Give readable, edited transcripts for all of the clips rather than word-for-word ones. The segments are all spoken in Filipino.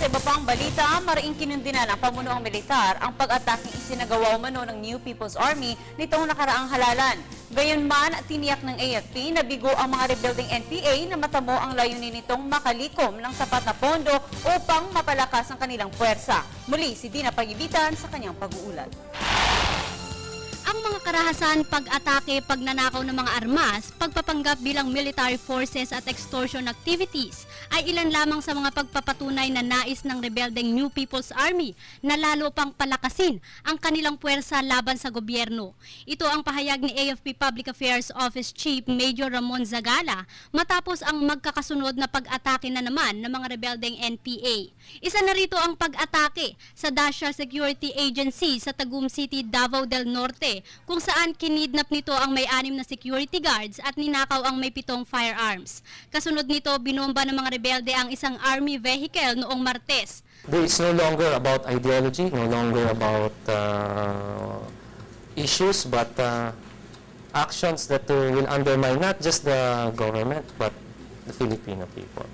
Sa iba pang balita, mariing kinundina ng pamunuang militar ang pag-ataking isinagawa umano ng New People's Army nitong nakaraang halalan. Gayunman, tiniyak ng AFP na bigo ang mga rebelding NPA na matamo ang layunin nitong makalikom ng sapat na pondo upang mapalakas ang kanilang puwersa. Muli, si Dina Pagibitan sa kanyang pag-uulat. Ang mga karahasan, pag-atake, pagnanakaw ng mga armas, pagpapanggap bilang military forces at extortion activities ay ilan lamang sa mga pagpapatunay na nais ng rebeldeng New People's Army na lalo pang palakasin ang kanilang puwersa laban sa gobyerno. Ito ang pahayag ni AFP Public Affairs Office Chief Major Ramon Zagala matapos ang magkakasunod na pag-atake na naman ng mga rebeldeng NPA. Isa na rito ang pag-atake sa Dasha Security Agency sa Tagum City, Davao del Norte, kung saan kinidnap nito ang may-anim na security guards at ninakaw ang may 7 firearms. Kasunod nito, binomba ng mga rebelde ang isang army vehicle noong Martes. It's no longer about ideology, no longer about issues, but actions that will undermine not just the government, but the Filipino people.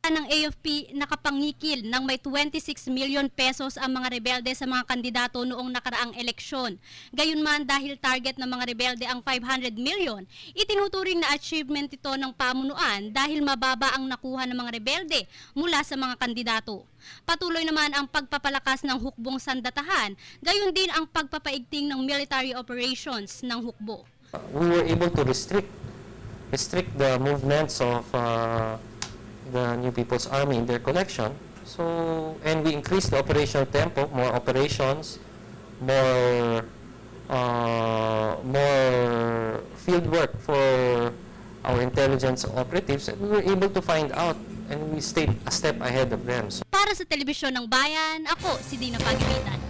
Ng AFP nakapangikil ng may 26 million pesos ang mga rebelde sa mga kandidato noong nakaraang eleksyon. Gayunman dahil target ng mga rebelde ang 500 million, itinuturing na achievement ito ng pamunuan dahil mababa ang nakuha ng mga rebelde mula sa mga kandidato. Patuloy naman ang pagpapalakas ng hukbong sandatahan, gayon din ang pagpapaigting ng military operations ng hukbo. We were able to restrict the movements of the New People's Army in their collection. And we increased the operational tempo, more operations, more field work for our intelligence operatives, and we were able to find out, and we stayed a step ahead of them. Para sa Telebisyon ng Bayan, ako si Dina Pagibitan.